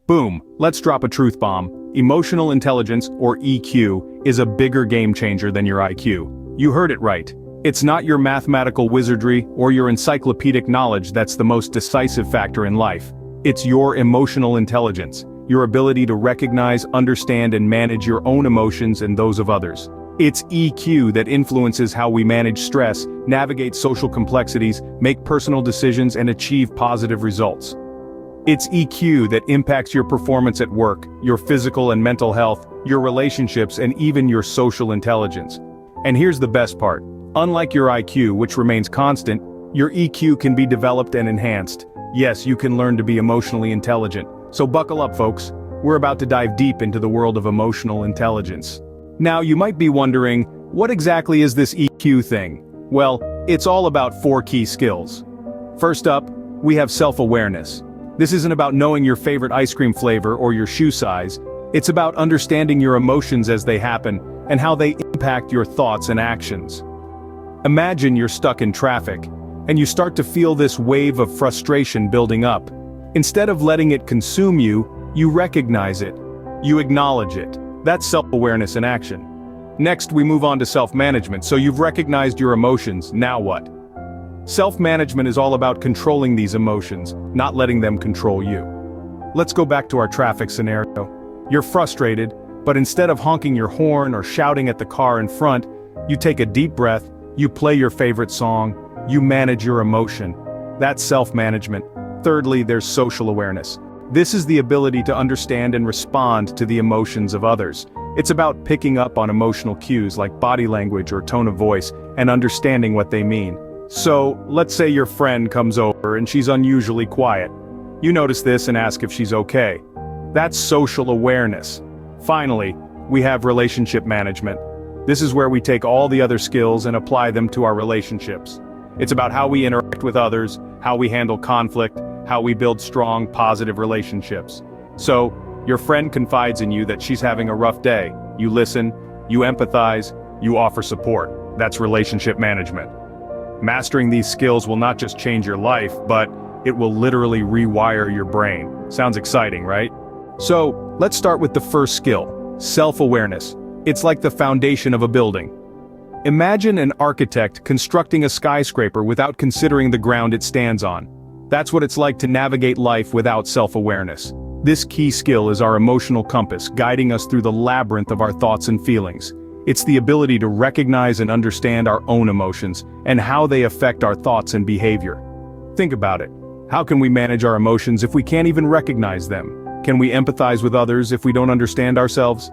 Boom, let's drop a truth bomb. Emotional intelligence, or EQ, is a bigger game changer than your IQ. You heard it right. It's not your mathematical wizardry or your encyclopedic knowledge that's the most decisive factor in life. It's your emotional intelligence, your ability to recognize, understand, and manage your own emotions and those of others. It's EQ that influences how we manage stress, navigate social complexities, make personal decisions, and achieve positive results. It's EQ that impacts your performance at work, your physical and mental health, your relationships, and even your social intelligence. And here's the best part. Unlike your IQ, which remains constant, your EQ can be developed and enhanced. Yes, you can learn to be emotionally intelligent. So buckle up, folks. We're about to dive deep into the world of emotional intelligence. Now, you might be wondering, what exactly is this EQ thing? Well, it's all about 4 key skills. First up, we have self-awareness. This isn't about knowing your favorite ice cream flavor or your shoe size. It's about understanding your emotions as they happen and how they impact your thoughts and actions. Imagine you're stuck in traffic, and you start to feel this wave of frustration building up. Instead of letting it consume you, you recognize it. You acknowledge it. That's self-awareness in action. Next, we move on to self-management. So you've recognized your emotions, now what? Self-management is all about controlling these emotions, not letting them control you. Let's go back to our traffic scenario. You're frustrated, but instead of honking your horn or shouting at the car in front, you take a deep breath, you play your favorite song, you manage your emotion. That's self-management. Thirdly, there's social awareness. This is the ability to understand and respond to the emotions of others. It's about picking up on emotional cues like body language or tone of voice and understanding what they mean. So, let's say your friend comes over and she's unusually quiet. You notice this and ask if she's okay. That's social awareness. Finally, we have relationship management. This is where we take all the other skills and apply them to our relationships. It's about how we interact with others, how we handle conflict, how we build strong, positive relationships. So, your friend confides in you that she's having a rough day. You listen, you empathize, you offer support. That's relationship management. Mastering these skills will not just change your life, but it will literally rewire your brain. Sounds exciting, right? So, let's start with the first skill, self-awareness. It's like the foundation of a building. Imagine an architect constructing a skyscraper without considering the ground it stands on. That's what it's like to navigate life without self-awareness. This key skill is our emotional compass, guiding us through the labyrinth of our thoughts and feelings. It's the ability to recognize and understand our own emotions, and how they affect our thoughts and behavior. Think about it. How can we manage our emotions if we can't even recognize them? Can we empathize with others if we don't understand ourselves?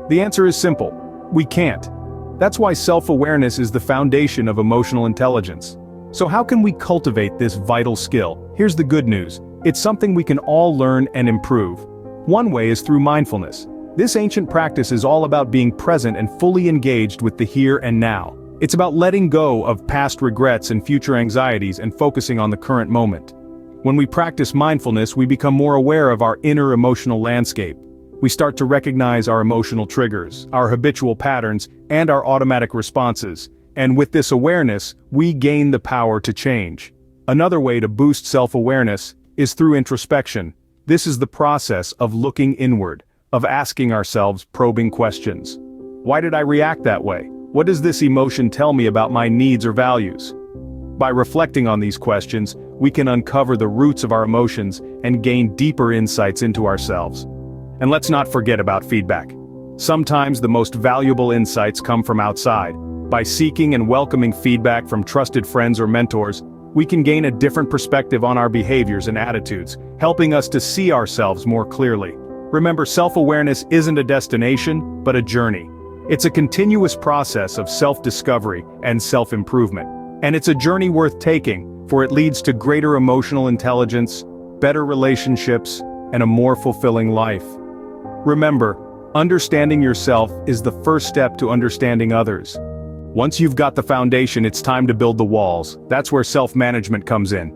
The answer is simple. We can't. That's why self-awareness is the foundation of emotional intelligence. So how can we cultivate this vital skill? Here's the good news. It's something we can all learn and improve. One way is through mindfulness. This ancient practice is all about being present and fully engaged with the here and now. It's about letting go of past regrets and future anxieties and focusing on the current moment. When we practice mindfulness, we become more aware of our inner emotional landscape. We start to recognize our emotional triggers, our habitual patterns, and our automatic responses. And with this awareness, we gain the power to change. Another way to boost self-awareness is through introspection. This is the process of looking inward, of asking ourselves probing questions. Why did I react that way? What does this emotion tell me about my needs or values? By reflecting on these questions, we can uncover the roots of our emotions and gain deeper insights into ourselves. And let's not forget about feedback. Sometimes the most valuable insights come from outside. By seeking and welcoming feedback from trusted friends or mentors, we can gain a different perspective on our behaviors and attitudes, helping us to see ourselves more clearly. Remember, self-awareness isn't a destination, but a journey. It's a continuous process of self-discovery and self-improvement. And it's a journey worth taking, for it leads to greater emotional intelligence, better relationships, and a more fulfilling life. Remember, understanding yourself is the first step to understanding others. Once you've got the foundation, it's time to build the walls. That's where self-management comes in.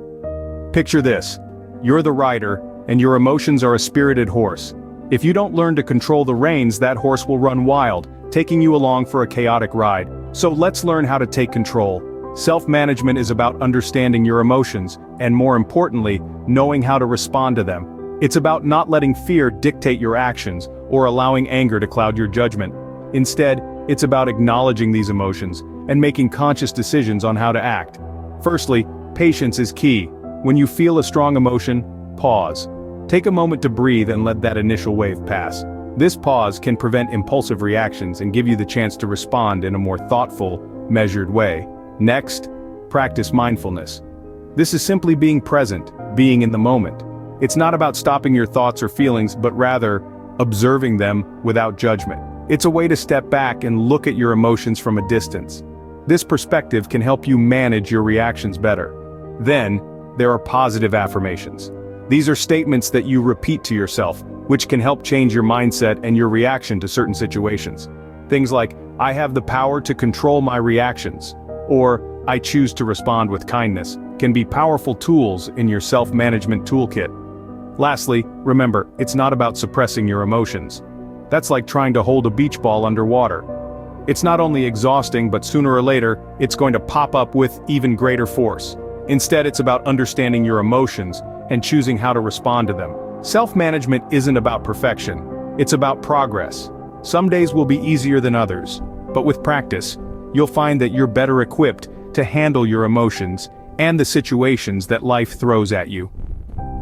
Picture this. You're the rider, and your emotions are a spirited horse. If you don't learn to control the reins, that horse will run wild, taking you along for a chaotic ride. So let's learn how to take control. Self-management is about understanding your emotions, and more importantly, knowing how to respond to them. It's about not letting fear dictate your actions or allowing anger to cloud your judgment. Instead, it's about acknowledging these emotions and making conscious decisions on how to act. Firstly, patience is key. When you feel a strong emotion, pause. Take a moment to breathe and let that initial wave pass. This pause can prevent impulsive reactions and give you the chance to respond in a more thoughtful, measured way. Next, practice mindfulness. This is simply being present, being in the moment. It's not about stopping your thoughts or feelings, but rather, observing them without judgment. It's a way to step back and look at your emotions from a distance. This perspective can help you manage your reactions better. Then, there are positive affirmations. These are statements that you repeat to yourself, which can help change your mindset and your reaction to certain situations. Things like, I have the power to control my reactions, or I choose to respond with kindness, can be powerful tools in your self-management toolkit. Lastly, remember, it's not about suppressing your emotions. That's like trying to hold a beach ball underwater. It's not only exhausting, but sooner or later, it's going to pop up with even greater force. Instead, it's about understanding your emotions and choosing how to respond to them. Self-management isn't about perfection, it's about progress. Some days will be easier than others, but with practice, you'll find that you're better equipped to handle your emotions and the situations that life throws at you.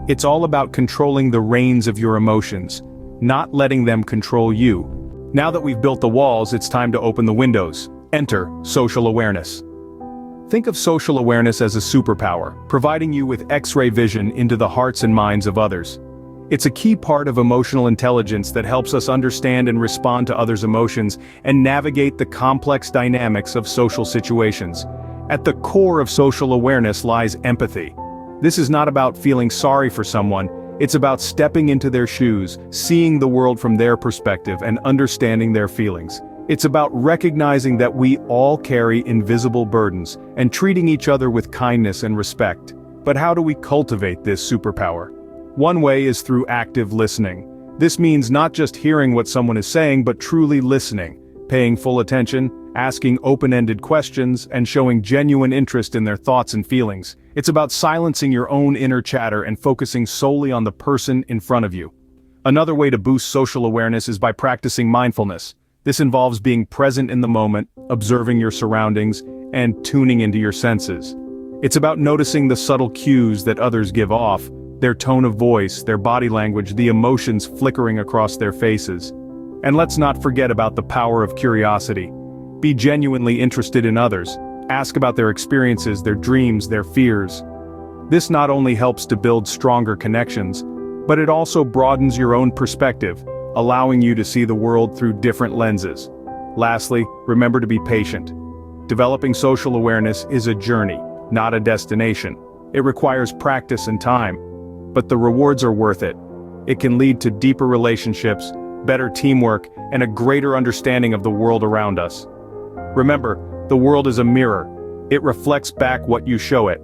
It's all about controlling the reins of your emotions, not letting them control you. Now that we've built the walls, it's time to open the windows. Enter social awareness. Think of social awareness as a superpower, providing you with X-ray vision into the hearts and minds of others. It's a key part of emotional intelligence that helps us understand and respond to others' emotions and navigate the complex dynamics of social situations. At the core of social awareness lies empathy. This is not about feeling sorry for someone, it's about stepping into their shoes, seeing the world from their perspective and understanding their feelings. It's about recognizing that we all carry invisible burdens and treating each other with kindness and respect. But how do we cultivate this superpower? One way is through active listening. This means not just hearing what someone is saying, but truly listening, paying full attention, asking open-ended questions, and showing genuine interest in their thoughts and feelings. It's about silencing your own inner chatter and focusing solely on the person in front of you. Another way to boost social awareness is by practicing mindfulness. This involves being present in the moment, observing your surroundings, and tuning into your senses. It's about noticing the subtle cues that others give off, their tone of voice, their body language, the emotions flickering across their faces. And let's not forget about the power of curiosity. Be genuinely interested in others. Ask about their experiences, their dreams, their fears. This not only helps to build stronger connections, but it also broadens your own perspective, allowing you to see the world through different lenses. Lastly, remember to be patient. Developing social awareness is a journey, not a destination. It requires practice and time, but the rewards are worth it. It can lead to deeper relationships, better teamwork, and a greater understanding of the world around us. Remember, the world is a mirror. It reflects back what you show it.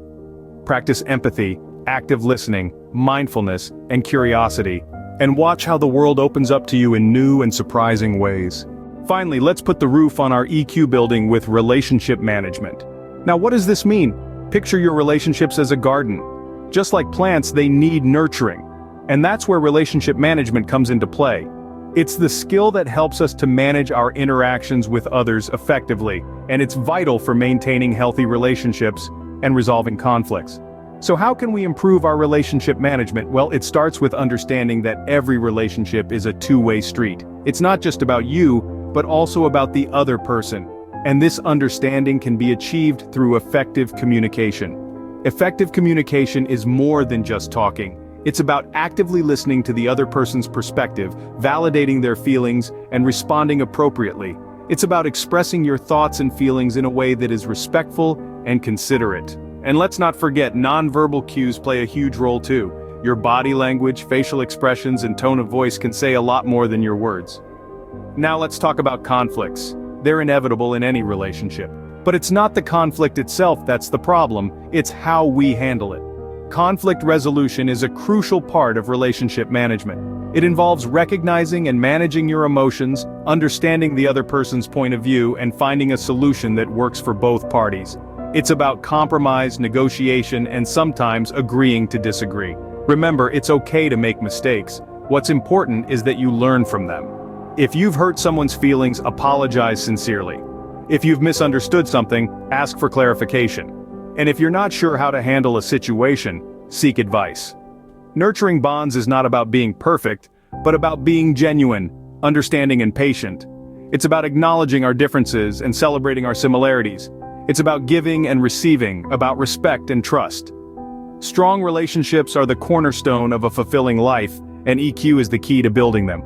Practice empathy, active listening, mindfulness, and curiosity, and watch how the world opens up to you in new and surprising ways. Finally, let's put the roof on our EQ building with relationship management. Now, what does this mean? Picture your relationships as a garden. Just like plants, they need nurturing. And that's where relationship management comes into play. It's the skill that helps us to manage our interactions with others effectively, and it's vital for maintaining healthy relationships and resolving conflicts. So how can we improve our relationship management? Well, it starts with understanding that every relationship is a two-way street. It's not just about you, but also about the other person. And this understanding can be achieved through effective communication. Effective communication is more than just talking. It's about actively listening to the other person's perspective, validating their feelings, and responding appropriately. It's about expressing your thoughts and feelings in a way that is respectful and considerate. And let's not forget, nonverbal cues play a huge role too. Your body language, facial expressions, and tone of voice can say a lot more than your words. Now let's talk about conflicts. They're inevitable in any relationship. But it's not the conflict itself that's the problem, it's how we handle it. Conflict resolution is a crucial part of relationship management. It involves recognizing and managing your emotions, understanding the other person's point of view, and finding a solution that works for both parties. It's about compromise, negotiation, and sometimes agreeing to disagree. Remember, it's okay to make mistakes. What's important is that you learn from them. If you've hurt someone's feelings, apologize sincerely. If you've misunderstood something, ask for clarification. And if you're not sure how to handle a situation, seek advice. Nurturing bonds is not about being perfect, but about being genuine, understanding and patient. It's about acknowledging our differences and celebrating our similarities. It's about giving and receiving, about respect and trust. Strong relationships are the cornerstone of a fulfilling life, and EQ is the key to building them.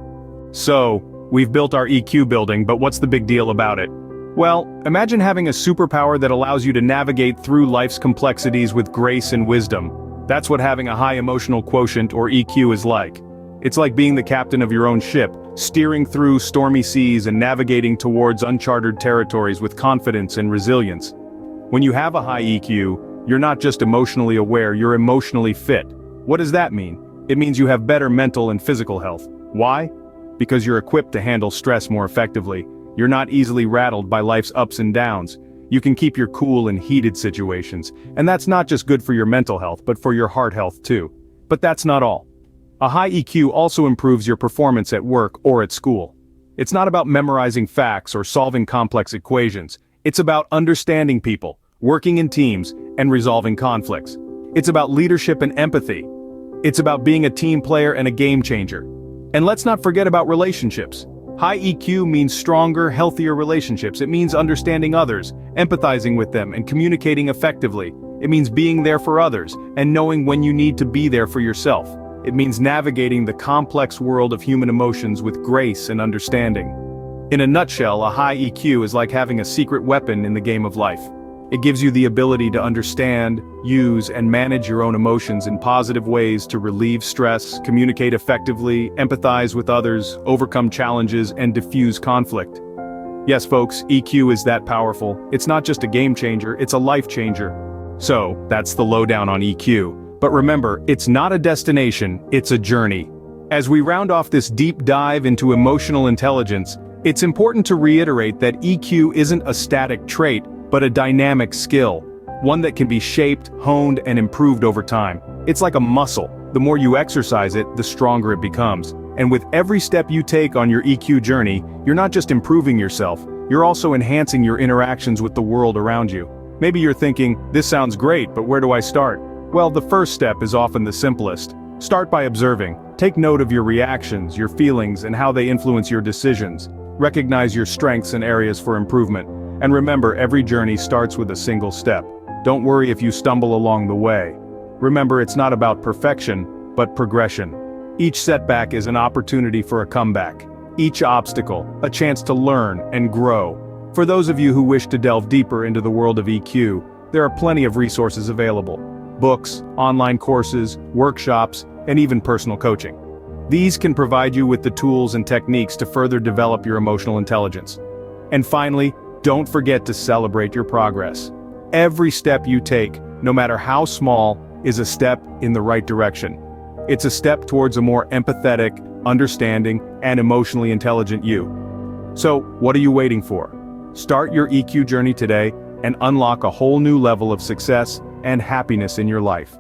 So, we've built our EQ building, but what's the big deal about it? Well, imagine having a superpower that allows you to navigate through life's complexities with grace and wisdom. That's what having a high emotional quotient, or EQ, is like. It's like being the captain of your own ship, steering through stormy seas and navigating towards uncharted territories with confidence and resilience. When you have a high EQ, you're not just emotionally aware, you're emotionally fit. What does that mean? It means you have better mental and physical health. Why? Because you're equipped to handle stress more effectively. You're not easily rattled by life's ups and downs. You can keep your cool in heated situations, and that's not just good for your mental health, but for your heart health too. But that's not all. A high EQ also improves your performance at work or at school. It's not about memorizing facts or solving complex equations. It's about understanding people, working in teams, and resolving conflicts. It's about leadership and empathy. It's about being a team player and a game changer. And let's not forget about relationships. High EQ means stronger, healthier relationships. It means understanding others, empathizing with them, and communicating effectively. It means being there for others, and knowing when you need to be there for yourself. It means navigating the complex world of human emotions with grace and understanding. In a nutshell, a high EQ is like having a secret weapon in the game of life. It gives you the ability to understand, use, and manage your own emotions in positive ways to relieve stress, communicate effectively, empathize with others, overcome challenges, and diffuse conflict. Yes, folks, EQ is that powerful. It's not just a game changer, it's a life changer. So, that's the lowdown on EQ. But remember, it's not a destination, it's a journey. As we round off this deep dive into emotional intelligence, it's important to reiterate that EQ isn't a static trait, but a dynamic skill, one that can be shaped, honed, and improved over time. It's like a muscle. The more you exercise it, the stronger it becomes. And with every step you take on your EQ journey, you're not just improving yourself, you're also enhancing your interactions with the world around you. Maybe you're thinking, this sounds great, but where do I start? Well, the first step is often the simplest. Start by observing. Take note of your reactions, your feelings, and how they influence your decisions. Recognize your strengths and areas for improvement. And remember, every journey starts with a single step. Don't worry if you stumble along the way. Remember, it's not about perfection, but progression. Each setback is an opportunity for a comeback. Each obstacle, a chance to learn and grow. For those of you who wish to delve deeper into the world of EQ, there are plenty of resources available. Books, online courses, workshops, and even personal coaching. These can provide you with the tools and techniques to further develop your emotional intelligence. And finally, don't forget to celebrate your progress. Every step you take, no matter how small, is a step in the right direction. It's a step towards a more empathetic, understanding, and emotionally intelligent you. So, what are you waiting for? Start your EQ journey today and unlock a whole new level of success and happiness in your life.